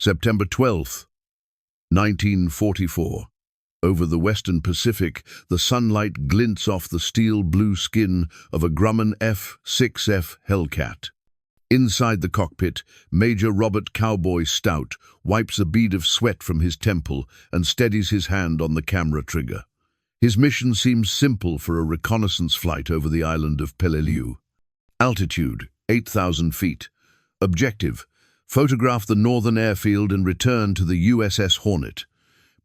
September 12th, 1944. Over the western Pacific, the sunlight glints off the steel-blue skin of a Grumman F6F Hellcat. Inside the cockpit, Major Robert Cowboy Stout wipes a bead of sweat from his temple and steadies his hand on the camera trigger. His mission seems simple for a reconnaissance flight over the island of Peleliu. Altitude, 8,000 feet. Objective, photograph the northern airfield and return to the USS Hornet.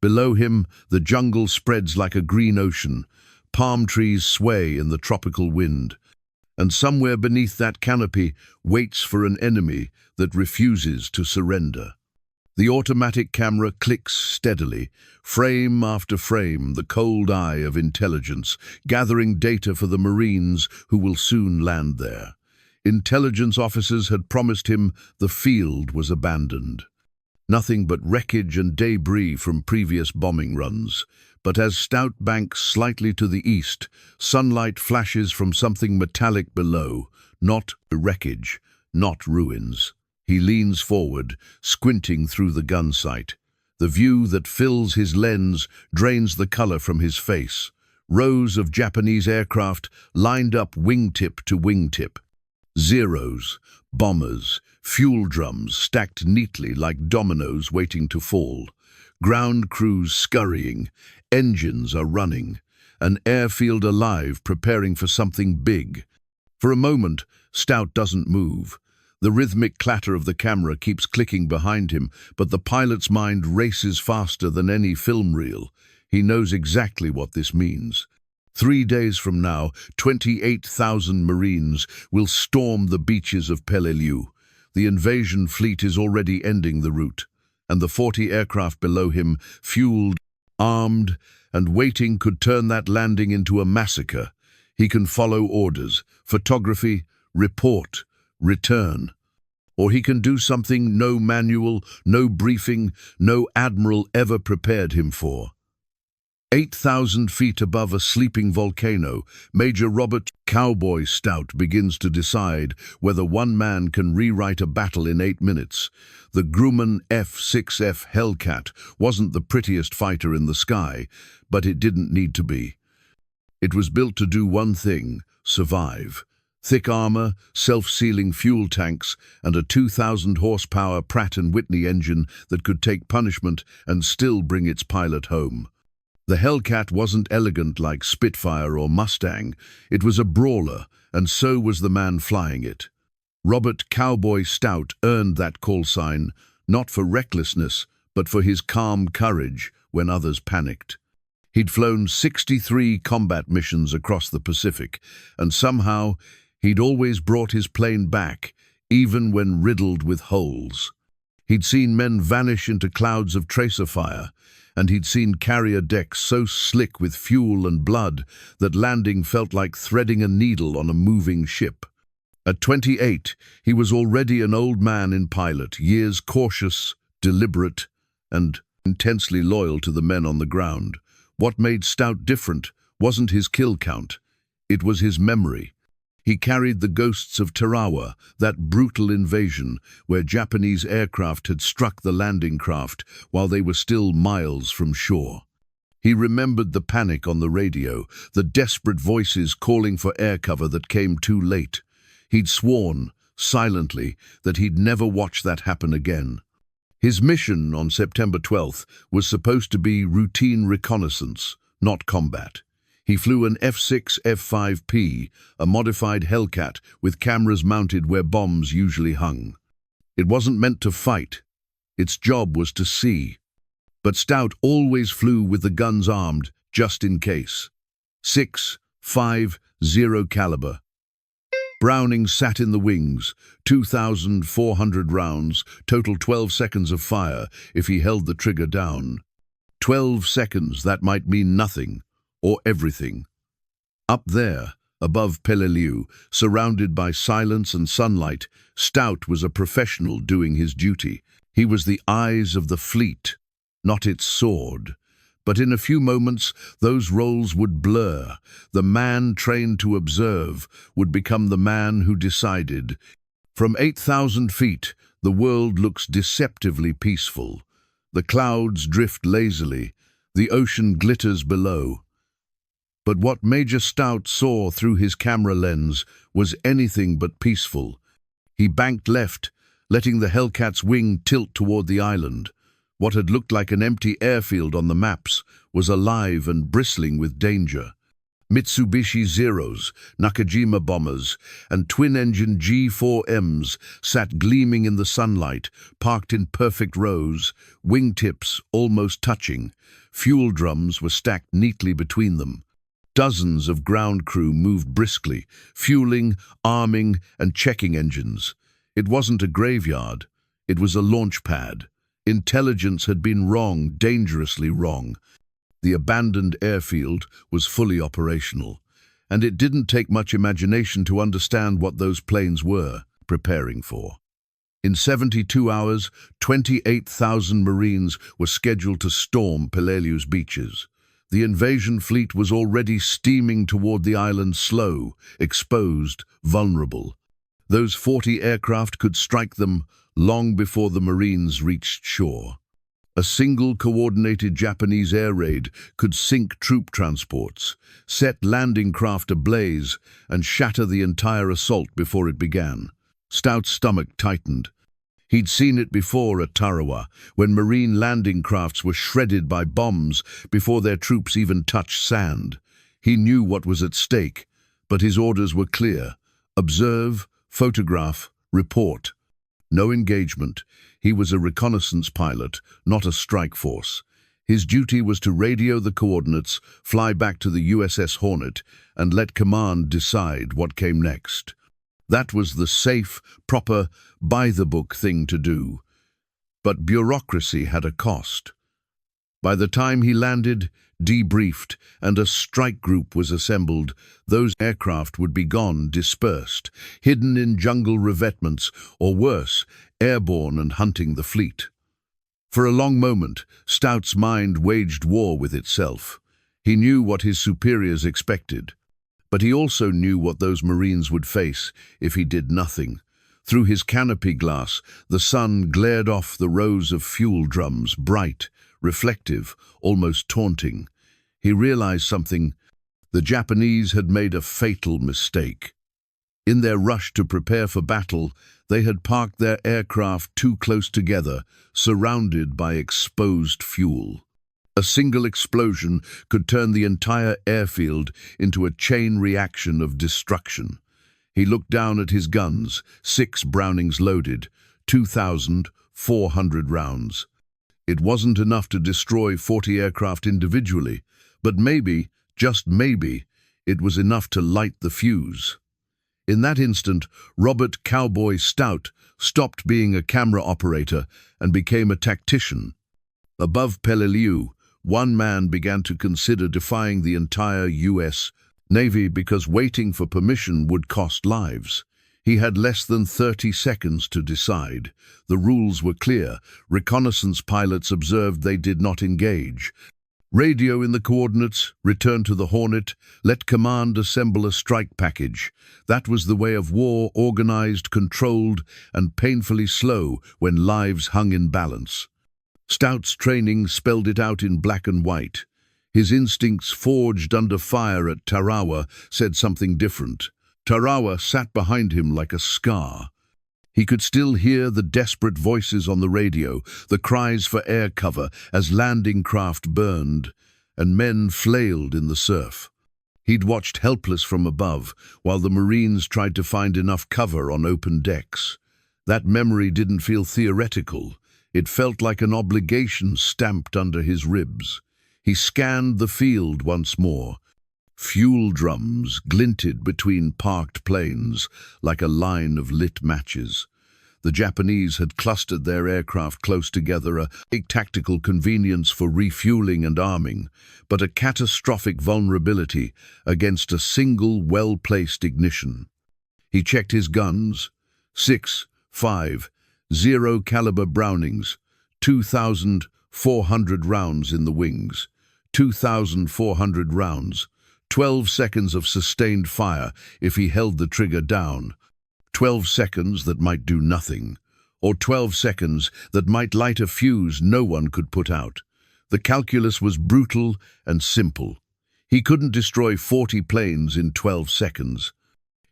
Below him, the jungle spreads like a green ocean. Palm trees sway in the tropical wind. And somewhere beneath that canopy waits for an enemy that refuses to surrender. The automatic camera clicks steadily, frame after frame, the cold eye of intelligence, gathering data for the Marines who will soon land there. Intelligence officers had promised him the field was abandoned. Nothing but wreckage and debris from previous bombing runs. But as Stout banks slightly to the east, sunlight flashes from something metallic below, not wreckage, not ruins. He leans forward, squinting through the gun sight. The view that fills his lens drains the color from his face. Rows of Japanese aircraft lined up wingtip to wingtip. Zeros, bombers, fuel drums stacked neatly like dominoes waiting to fall. Ground crews scurrying, engines are running, an airfield alive preparing for something big. For a moment, Stout doesn't move. The rhythmic clatter of the camera keeps clicking behind him, but the pilot's mind races faster than any film reel. He knows exactly what this means. 3 days from now, 28,000 Marines will storm the beaches of Peleliu. The invasion fleet is already ending the route, and the 40 aircraft below him, fueled, armed, and waiting, could turn that landing into a massacre. He can follow orders, photography, report, return. Or he can do something no manual, no briefing, no admiral ever prepared him for. 8,000 feet above a sleeping volcano, Major Robert Cowboy Stout begins to decide whether one man can rewrite a battle in 8 minutes. The Grumman F6F Hellcat wasn't the prettiest fighter in the sky, but it didn't need to be. It was built to do one thing: survive. Thick armor, self-sealing fuel tanks, and a 2,000 horsepower Pratt & Whitney engine that could take punishment and still bring its pilot home. The Hellcat wasn't elegant like Spitfire or Mustang. It was a brawler, and so was the man flying it. Robert Cowboy Stout earned that call sign, not for recklessness, but for his calm courage when others panicked. He'd flown 63 combat missions across the Pacific, and somehow he'd always brought his plane back, even when riddled with holes. He'd seen men vanish into clouds of tracer fire, and he'd seen carrier decks so slick with fuel and blood that landing felt like threading a needle on a moving ship. At 28, he was already an old man in pilot, years cautious, deliberate, and intensely loyal to the men on the ground. What made Stout different wasn't his kill count, it was his memory. He carried the ghosts of Tarawa, that brutal invasion where Japanese aircraft had struck the landing craft while they were still miles from shore. He remembered the panic on the radio, the desperate voices calling for air cover that came too late. He'd sworn, silently, that he'd never watch that happen again. His mission on September 12th was supposed to be routine reconnaissance, not combat. He flew an F6F5P, a modified Hellcat with cameras mounted where bombs usually hung. It wasn't meant to fight. Its job was to see. But Stout always flew with the guns armed, just in case. 6.50 caliber. Browning sat in the wings, 2,400 rounds, total 12 seconds of fire if he held the trigger down. 12 seconds, that might mean nothing. Or everything. Up there, above Peleliu, surrounded by silence and sunlight, Stout was a professional doing his duty. He was the eyes of the fleet, not its sword. But in a few moments, those roles would blur. The man trained to observe would become the man who decided. From 8,000 feet, The world looks deceptively peaceful. The clouds drift lazily. The ocean glitters below. But what Major Stout saw through his camera lens was anything but peaceful. He banked left, letting the Hellcat's wing tilt toward the island. What had looked like an empty airfield on the maps was alive and bristling with danger. Mitsubishi Zeros, Nakajima bombers, and twin-engine G4Ms sat gleaming in the sunlight, parked in perfect rows, wingtips almost touching. Fuel drums were stacked neatly between them. Dozens of ground crew moved briskly, fueling, arming, and checking engines. It wasn't a graveyard. It was a launch pad. Intelligence had been wrong, dangerously wrong. The abandoned airfield was fully operational, and it didn't take much imagination to understand what those planes were preparing for. In 72 hours, 28,000 Marines were scheduled to storm Peleliu's beaches. The invasion fleet was already steaming toward the island, slow, exposed, vulnerable. Those 40 aircraft could strike them long before the Marines reached shore. A single coordinated Japanese air raid could sink troop transports, set landing craft ablaze, and shatter the entire assault before it began. Stout's stomach tightened. He'd seen it before at Tarawa, when Marine landing crafts were shredded by bombs before their troops even touched sand. He knew what was at stake, but his orders were clear. Observe, photograph, report. No engagement. He was a reconnaissance pilot, not a strike force. His duty was to radio the coordinates, fly back to the USS Hornet, and let command decide what came next. That was the safe, proper, by-the-book thing to do. But bureaucracy had a cost. By the time he landed, debriefed, and a strike group was assembled, those aircraft would be gone, dispersed, hidden in jungle revetments, or worse, airborne and hunting the fleet. For a long moment, Stout's mind waged war with itself. He knew what his superiors expected. But he also knew what those Marines would face if he did nothing. Through his canopy glass, the sun glared off the rows of fuel drums, bright, reflective, almost taunting. He realized something. The Japanese had made a fatal mistake. In their rush to prepare for battle, they had parked their aircraft too close together, surrounded by exposed fuel. A single explosion could turn the entire airfield into a chain reaction of destruction. He looked down at his guns, 6 Brownings loaded, 2,400 rounds. It wasn't enough to destroy 40 aircraft individually, but maybe, just maybe, it was enough to light the fuse. In that instant, Robert Cowboy Stout stopped being a camera operator and became a tactician. Above Peleliu, one man began to consider defying the entire U.S. Navy because waiting for permission would cost lives. He had less than 30 seconds to decide. The rules were clear. Reconnaissance pilots observed they did not engage. Radio in the coordinates, return to the Hornet, let command assemble a strike package. That was the way of war, organized, controlled, and painfully slow when lives hung in balance. Stout's training spelled it out in black and white. His instincts forged under fire at Tarawa said something different. Tarawa sat behind him like a scar. He could still hear the desperate voices on the radio, the cries for air cover as landing craft burned, and men flailed in the surf. He'd watched helpless from above, while the Marines tried to find enough cover on open decks. That memory didn't feel theoretical. It felt like an obligation stamped under his ribs. He scanned the field once more. Fuel drums glinted between parked planes like a line of lit matches. The Japanese had clustered their aircraft close together, a tactical convenience for refueling and arming, but a catastrophic vulnerability against a single well-placed ignition. He checked his guns. 6, 5, 0 caliber Brownings, 2,400 rounds in the wings. 2,400 rounds. 12 seconds of sustained fire if he held the trigger down. 12 seconds that might do nothing. or 12 seconds that might light a fuse no one could put out. The calculus was brutal and simple. He couldn't destroy 40 planes in 12 seconds.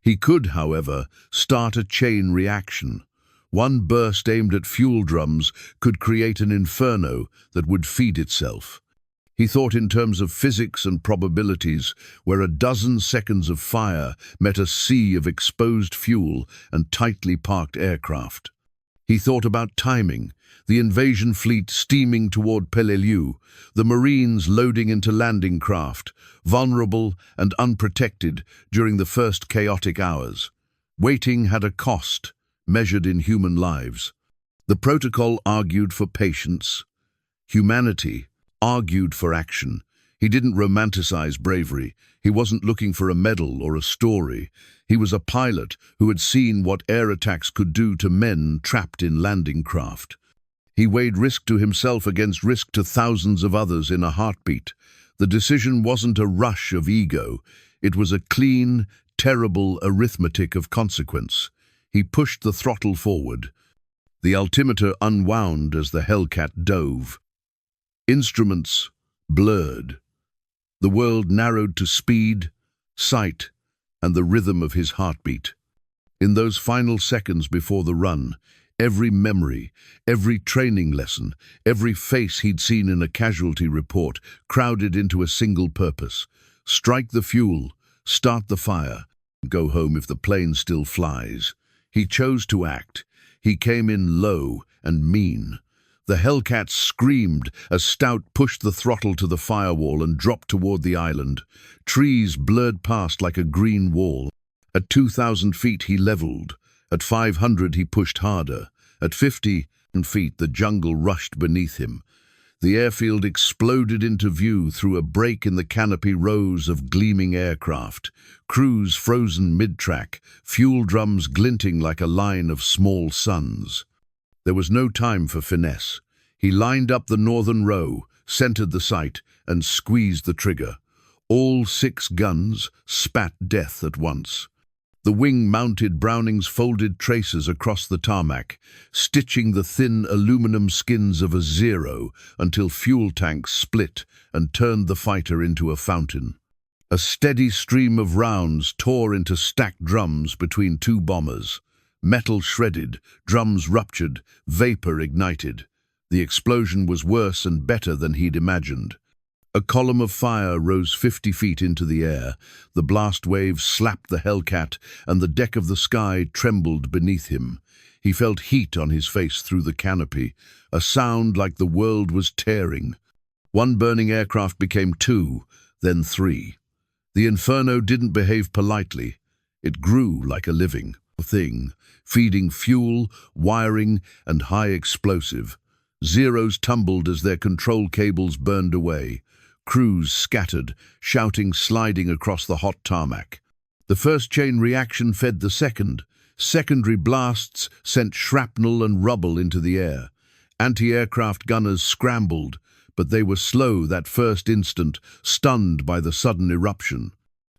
He could, however, start a chain reaction. One burst aimed at fuel drums could create an inferno that would feed itself. He thought in terms of physics and probabilities, where a dozen seconds of fire met a sea of exposed fuel and tightly parked aircraft. He thought about timing, the invasion fleet steaming toward Peleliu, the Marines loading into landing craft, vulnerable and unprotected during the first chaotic hours. Waiting had a cost, measured in human lives. The protocol argued for patience. Humanity argued for action. He didn't romanticize bravery. He wasn't looking for a medal or a story. He was a pilot who had seen what air attacks could do to men trapped in landing craft. He weighed risk to himself against risk to thousands of others in a heartbeat. The decision wasn't a rush of ego. It was a clean, terrible arithmetic of consequence. He pushed the throttle forward. The altimeter unwound as the Hellcat dove. Instruments blurred. The world narrowed to speed, sight, and the rhythm of his heartbeat. In those final seconds before the run, every memory, every training lesson, every face he'd seen in a casualty report crowded into a single purpose: strike the fuel, start the fire, go home if the plane still flies. He chose to act. He came in low and mean. The Hellcat screamed as Stout pushed the throttle to the firewall and dropped toward the island. Trees blurred past like a green wall. At 2,000 feet he leveled. At 500 he pushed harder. At 50 feet the jungle rushed beneath him. The airfield exploded into view through a break in the canopy rows of gleaming aircraft. Crews frozen mid-track, fuel drums glinting like a line of small suns. There was no time for finesse. He lined up the northern row, centered the sight, and squeezed the trigger. All 6 guns spat death at once. The wing-mounted Brownings folded traces across the tarmac, stitching the thin aluminum skins of a Zero until fuel tanks split and turned the fighter into a fountain. A steady stream of rounds tore into stacked drums between 2 bombers. Metal shredded, drums ruptured, vapor ignited. The explosion was worse and better than he'd imagined. A column of fire rose 50 feet into the air. The blast wave slapped the Hellcat, and the deck of the sky trembled beneath him. He felt heat on his face through the canopy, a sound like the world was tearing. One burning aircraft became 2, then 3. The inferno didn't behave politely. It grew like a living thing, feeding fuel, wiring, and high explosive. Zeros tumbled as their control cables burned away. Crews scattered, shouting, sliding across the hot tarmac. The first chain reaction fed the second. Secondary blasts sent shrapnel and rubble into the air. Anti-aircraft gunners scrambled, but they were slow that first instant, stunned by the sudden eruption.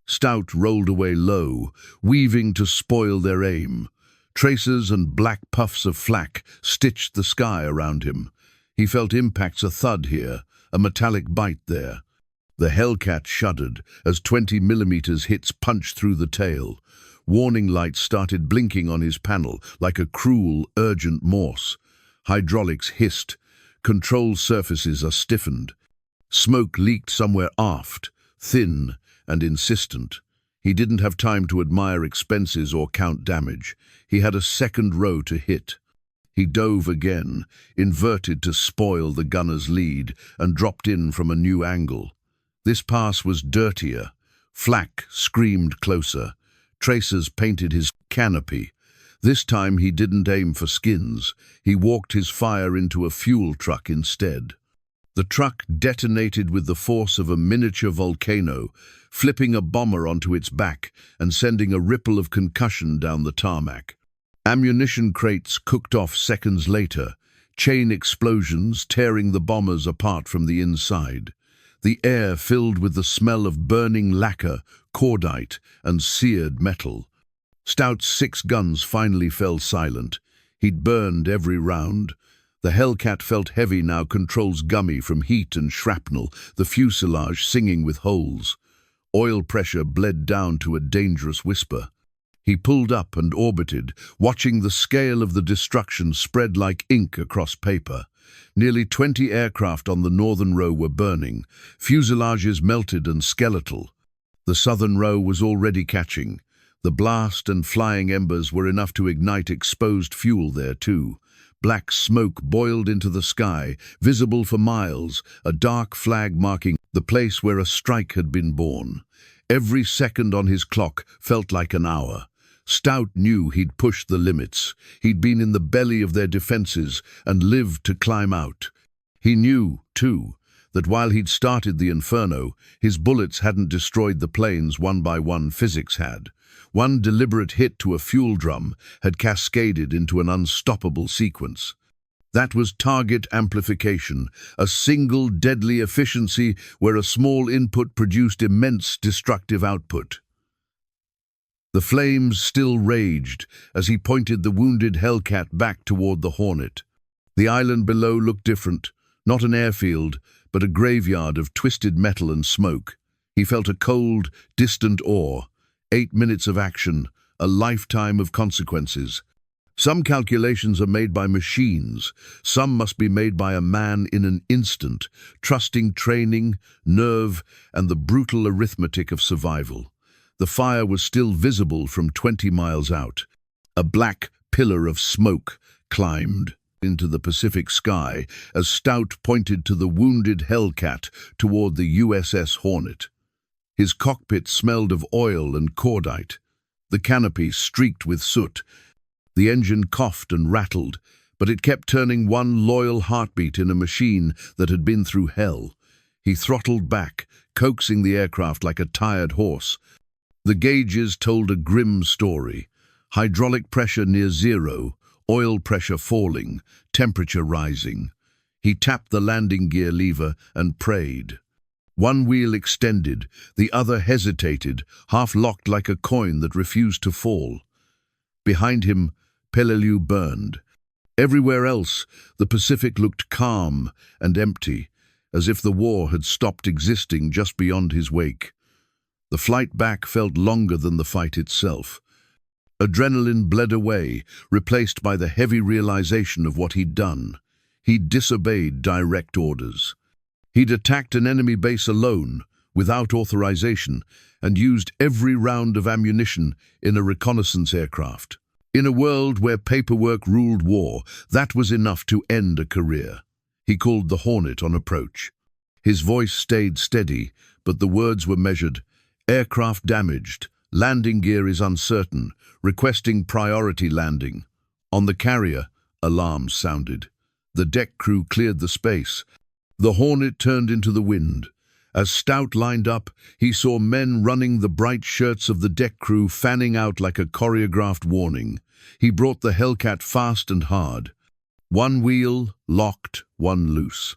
Stout rolled away low, weaving to spoil their aim. Traces and black puffs of flak stitched the sky around him. He felt impacts, a thud here, a metallic bite there. The Hellcat shuddered as 20mm hits punched through the tail. Warning lights started blinking on his panel like a cruel, urgent Morse. Hydraulics hissed. Control surfaces are stiffened. Smoke leaked somewhere aft, thin and insistent. He didn't have time to admire expenses or count damage. He had a second row to hit. He dove again, inverted to spoil the gunner's lead, and dropped in from a new angle. This pass was dirtier. Flak screamed closer. Tracers painted his canopy. This time he didn't aim for skins. He walked his fire into a fuel truck instead. The truck detonated with the force of a miniature volcano, flipping a bomber onto its back and sending a ripple of concussion down the tarmac. Ammunition crates cooked off seconds later, chain explosions tearing the bombers apart from the inside. The air filled with the smell of burning lacquer, cordite, and seared metal. Stout's 6 guns finally fell silent. He'd burned every round. The Hellcat felt heavy now, controls gummy from heat and shrapnel, the fuselage singing with holes. Oil pressure bled down to a dangerous whisper. He pulled up and orbited, watching the scale of the destruction spread like ink across paper. Nearly 20 aircraft on the northern row were burning, fuselages melted and skeletal. The southern row was already catching. The blast and flying embers were enough to ignite exposed fuel there too. Black smoke boiled into the sky, visible for miles, a dark flag marking the place where a strike had been born. Every second on his clock felt like an hour. Stout knew he'd pushed the limits. He'd been in the belly of their defenses and lived to climb out. He knew, too, that while he'd started the inferno, his bullets hadn't destroyed the planes one by one. Physics had. One deliberate hit to a fuel drum had cascaded into an unstoppable sequence. That was target amplification, a single deadly efficiency where a small input produced immense destructive output. The flames still raged as he pointed the wounded Hellcat back toward the Hornet. The island below looked different, not an airfield, but a graveyard of twisted metal and smoke. He felt a cold, distant awe. 8 minutes of action, a lifetime of consequences. Some calculations are made by machines, some must be made by a man in an instant, trusting training, nerve, and the brutal arithmetic of survival. The fire was still visible from 20 miles out. A black pillar of smoke climbed into the Pacific sky as Stout pointed to the wounded Hellcat toward the USS Hornet. His cockpit smelled of oil and cordite, the canopy streaked with soot. The engine coughed and rattled, but it kept turning one loyal heartbeat in a machine that had been through hell. He throttled back, coaxing the aircraft like a tired horse. The gauges told a grim story. Hydraulic pressure near zero, oil pressure falling, temperature rising. He tapped the landing gear lever and prayed. One wheel extended, the other hesitated, half-locked like a coin that refused to fall. Behind him, Peleliu burned. Everywhere else, the Pacific looked calm and empty, as if the war had stopped existing just beyond his wake. The flight back felt longer than the fight itself. Adrenaline bled away, replaced by the heavy realization of what he'd done. He'd disobeyed direct orders. He'd attacked an enemy base alone, without authorization, and used every round of ammunition in a reconnaissance aircraft. In a world where paperwork ruled war, that was enough to end a career. He called the Hornet on approach. His voice stayed steady, but the words were measured. Aircraft damaged. Landing gear is uncertain. Requesting priority landing. On the carrier, alarms sounded. The deck crew cleared the space. The Hornet turned into the wind. As Stout lined up, he saw men running the bright shirts of the deck crew fanning out like a choreographed warning. He brought the Hellcat fast and hard. One wheel locked, one loose.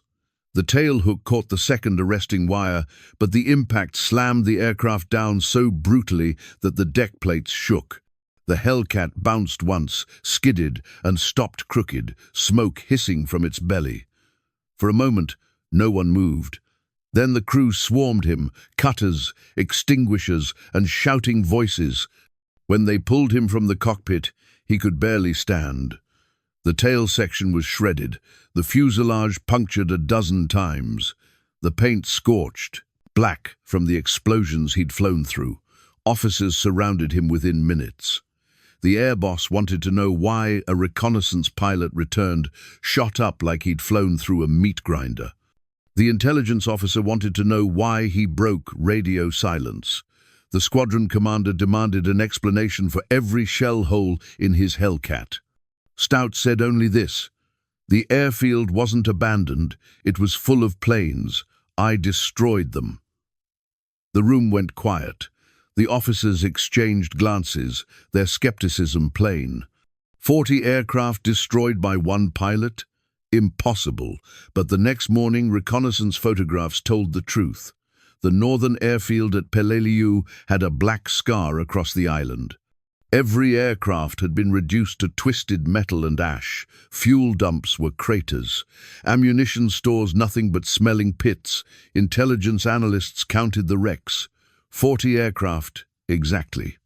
The tail hook caught the second arresting wire, but the impact slammed the aircraft down so brutally that the deck plates shook. The Hellcat bounced once, skidded, and stopped crooked, smoke hissing from its belly. For a moment, no one moved. Then the crew swarmed him, cutters, extinguishers, and shouting voices. When they pulled him from the cockpit, he could barely stand. The tail section was shredded, the fuselage punctured a dozen times. The paint scorched, black from the explosions he'd flown through. Officers surrounded him within minutes. The air boss wanted to know why a reconnaissance pilot returned, shot up like he'd flown through a meat grinder. The intelligence officer wanted to know why he broke radio silence. The squadron commander demanded an explanation for every shell hole in his Hellcat. Stout said only this: "The airfield wasn't abandoned, it was full of planes. I destroyed them." The room went quiet. The officers exchanged glances, their skepticism plain. 40 aircraft destroyed by one pilot? Impossible. But the next morning, reconnaissance photographs told the truth. The northern airfield at Peleliu had a black scar across the island. Every aircraft had been reduced to twisted metal and ash. Fuel dumps were craters. Ammunition stores nothing but smelling pits. Intelligence analysts counted the wrecks. 40 aircraft, exactly.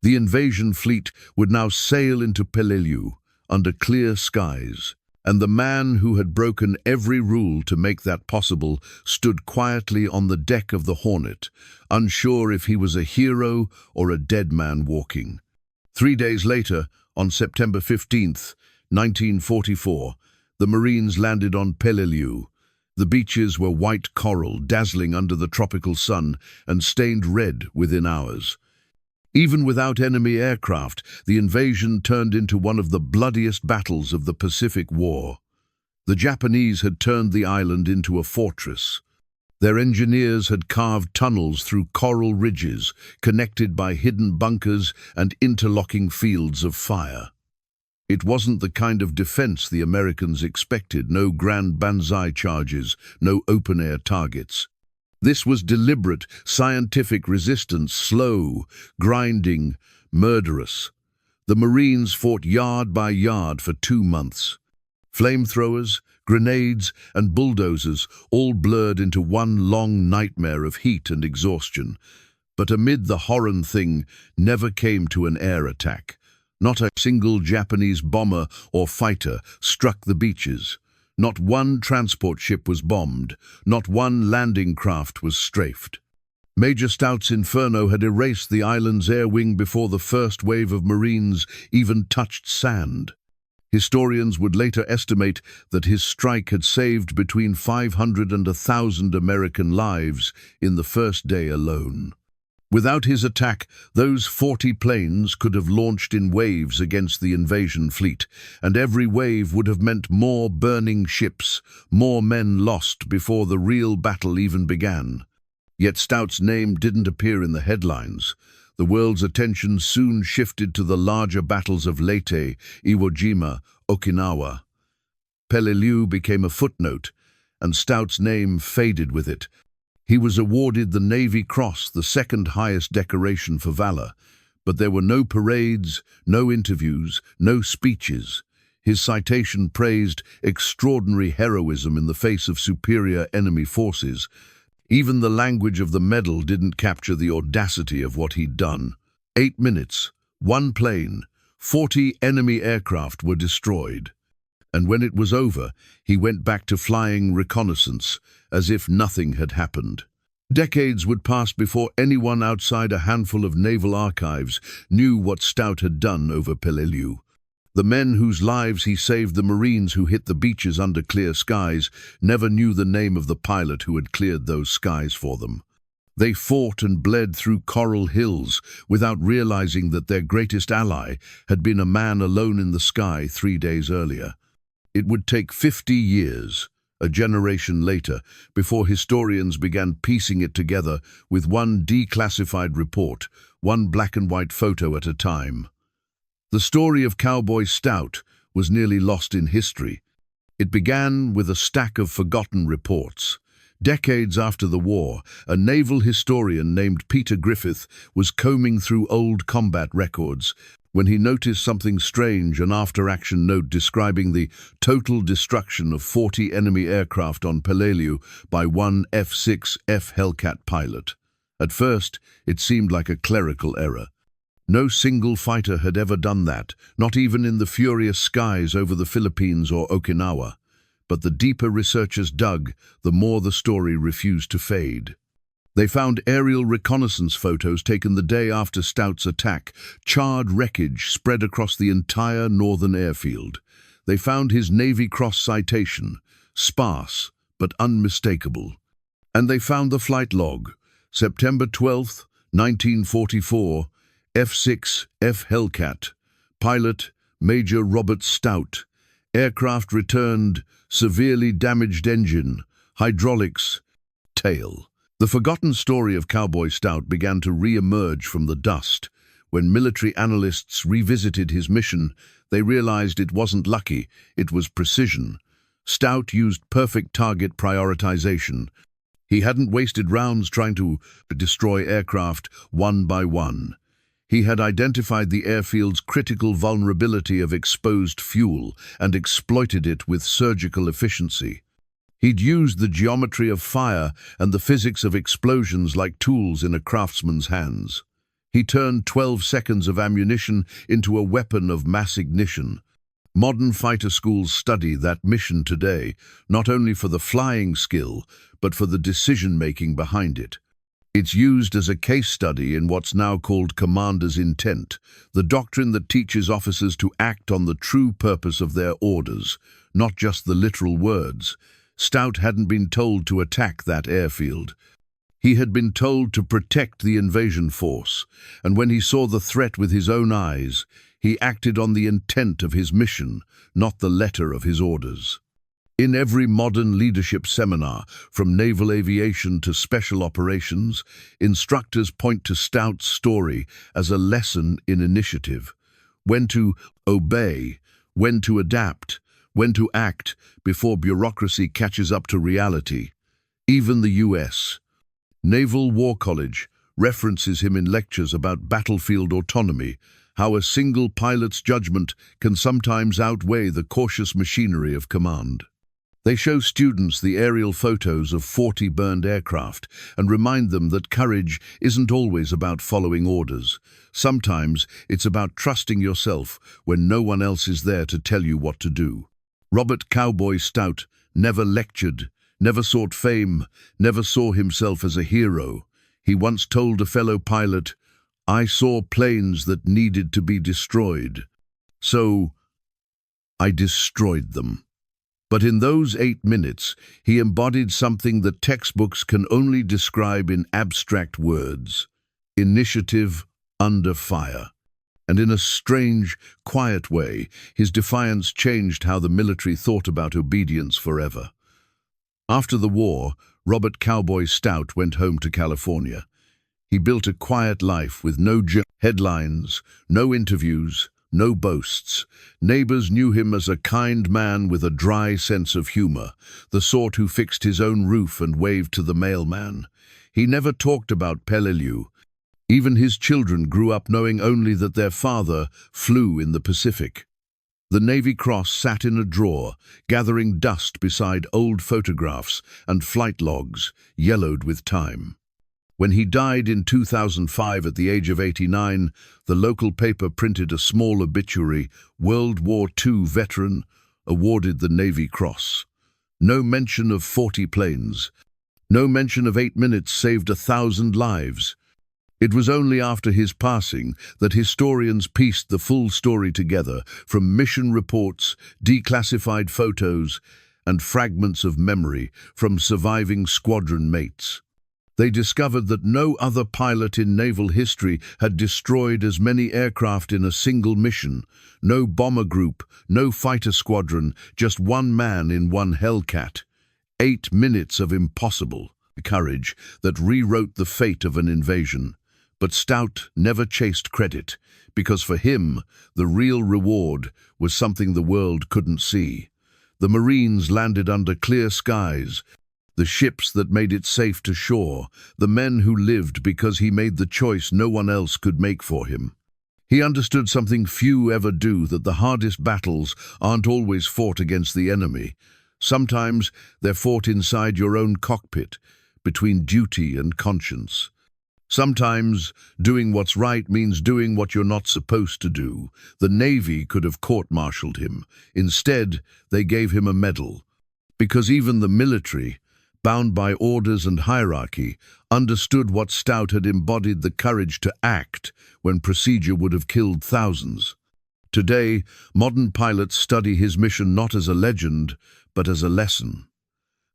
The invasion fleet would now sail into Peleliu under clear skies, and the man who had broken every rule to make that possible stood quietly on the deck of the Hornet, unsure if he was a hero or a dead man walking. 3 days later, on September 15th, 1944, the Marines landed on Peleliu. The beaches were white coral, dazzling under the tropical sun, and stained red within hours. Even without enemy aircraft, the invasion turned into one of the bloodiest battles of the Pacific War. The Japanese had turned the island into a fortress. Their engineers had carved tunnels through coral ridges, connected by hidden bunkers and interlocking fields of fire. It wasn't the kind of defense the Americans expected, no grand banzai charges, no open-air targets. This was deliberate, scientific resistance, slow, grinding, murderous. The Marines fought yard by yard for 2 months. Flamethrowers, grenades, and bulldozers all blurred into one long nightmare of heat and exhaustion. But amid the horrid thing never came to an air attack. Not a single Japanese bomber or fighter struck the beaches. Not one transport ship was bombed. Not one landing craft was strafed. Major Stout's inferno had erased the island's air wing before the first wave of Marines even touched sand. Historians would later estimate that his strike had saved between 500 and 1,000 American lives in the first day alone. Without his attack, those 40 planes could have launched in waves against the invasion fleet, and every wave would have meant more burning ships, more men lost before the real battle even began. Yet Stout's name didn't appear in the headlines. The world's attention soon shifted to the larger battles of Leyte, Iwo Jima, Okinawa. Peleliu became a footnote, and Stout's name faded with it. He was awarded the Navy Cross, the second highest decoration for valor, but there were no parades, no interviews, no speeches. His citation praised extraordinary heroism in the face of superior enemy forces. Even the language of the medal didn't capture the audacity of what he'd done. 8 minutes, 1 plane, 40 enemy aircraft were destroyed. And when it was over, he went back to flying reconnaissance, as if nothing had happened. Decades would pass before anyone outside a handful of naval archives knew what Stout had done over Peleliu. The men whose lives he saved, the Marines who hit the beaches under clear skies, never knew the name of the pilot who had cleared those skies for them. They fought and bled through coral hills without realizing that their greatest ally had been a man alone in the sky 3 days earlier. It would take 50 years, a generation later, before historians began piecing it together with one declassified report, one black and white photo at a time. The story of Cowboy Stout was nearly lost in history. It began with a stack of forgotten reports. Decades after the war, a naval historian named Peter Griffith was combing through old combat records when he noticed something strange, an after-action note describing the total destruction of 40 enemy aircraft on Peleliu by one F6F Hellcat pilot. At first, it seemed like a clerical error. No single fighter had ever done that, not even in the furious skies over the Philippines or Okinawa. But the deeper researchers dug, the more the story refused to fade. They found aerial reconnaissance photos taken the day after Stout's attack, charred wreckage spread across the entire northern airfield. They found his Navy Cross citation, sparse but unmistakable. And they found the flight log, September 12, 1944, F6F Hellcat, pilot Major Robert Stout, aircraft returned, severely damaged engine, hydraulics, tail. The forgotten story of Cowboy Stout began to re-emerge from the dust. When military analysts revisited his mission, they realized it wasn't lucky, it was precision. Stout used perfect target prioritization. He hadn't wasted rounds trying to destroy aircraft one by one. He had identified the airfield's critical vulnerability of exposed fuel and exploited it with surgical efficiency. He'd used the geometry of fire and the physics of explosions like tools in a craftsman's hands. He turned 12 seconds of ammunition into a weapon of mass ignition. Modern fighter schools study that mission today, not only for the flying skill, but for the decision-making behind it. It's used as a case study in what's now called commander's intent, the doctrine that teaches officers to act on the true purpose of their orders, not just the literal words. Stout hadn't been told to attack that airfield. He had been told to protect the invasion force, and when he saw the threat with his own eyes, he acted on the intent of his mission, not the letter of his orders. In every modern leadership seminar, from naval aviation to special operations, instructors point to Stout's story as a lesson in initiative. When to obey, when to adapt, when to act before bureaucracy catches up to reality. Even the U.S. Naval War College references him in lectures about battlefield autonomy, how a single pilot's judgment can sometimes outweigh the cautious machinery of command. They show students the aerial photos of 40 burned aircraft and remind them that courage isn't always about following orders. Sometimes it's about trusting yourself when no one else is there to tell you what to do. Robert Cowboy Stout never lectured, never sought fame, never saw himself as a hero. He once told a fellow pilot, "I saw planes that needed to be destroyed, so I destroyed them." But in those 8 minutes, he embodied something that textbooks can only describe in abstract words: initiative under fire. And in a strange, quiet way, his defiance changed how the military thought about obedience forever. After the war, Robert Cowboy Stout went home to California. He built a quiet life with no headlines, no interviews, no boasts. Neighbors knew him as a kind man with a dry sense of humor, the sort who fixed his own roof and waved to the mailman. He never talked about Peleliu. Even his children grew up knowing only that their father flew in the Pacific. The Navy Cross sat in a drawer, gathering dust beside old photographs and flight logs, yellowed with time. When he died in 2005 at the age of 89, the local paper printed a small obituary: World War II veteran, awarded the Navy Cross. No mention of 40 planes. No mention of 8 minutes saved 1,000 lives. It was only after his passing that historians pieced the full story together, from mission reports, declassified photos, and fragments of memory from surviving squadron mates. They discovered that no other pilot in naval history had destroyed as many aircraft in a single mission. No bomber group, no fighter squadron, just one man in one Hellcat. 8 minutes of impossible courage that rewrote the fate of an invasion. But Stout never chased credit, because for him, the real reward was something the world couldn't see. The Marines landed under clear skies, the ships that made it safe to shore, the men who lived because he made the choice no one else could make for him. He understood something few ever do, that the hardest battles aren't always fought against the enemy. Sometimes they're fought inside your own cockpit, between duty and conscience. Sometimes doing what's right means doing what you're not supposed to do. The Navy could have court-martialed him. Instead, they gave him a medal. Because even the military, bound by orders and hierarchy, understood what Stout had embodied: the courage to act when procedure would have killed thousands. Today, modern pilots study his mission not as a legend, but as a lesson.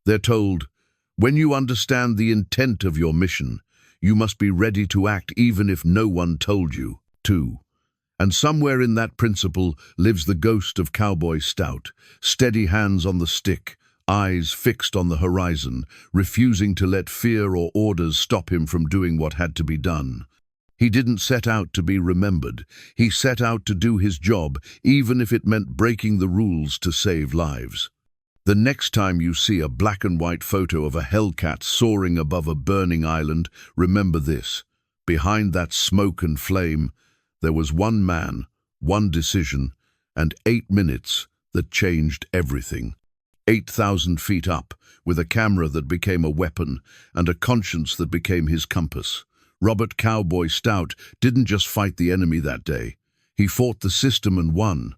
They're told, when you understand the intent of your mission, you must be ready to act even if no one told you to. And somewhere in that principle lives the ghost of Cowboy Stout, steady hands on the stick, eyes fixed on the horizon, refusing to let fear or orders stop him from doing what had to be done. He didn't set out to be remembered. He set out to do his job, even if it meant breaking the rules to save lives. The next time you see a black and white photo of a Hellcat soaring above a burning island, remember this: behind that smoke and flame, There was one man, one decision, and 8 minutes that changed everything. 8,000 feet up, with a camera that became a weapon and a conscience that became his compass. Robert Cowboy Stout didn't just fight the enemy that day. He fought the system and won.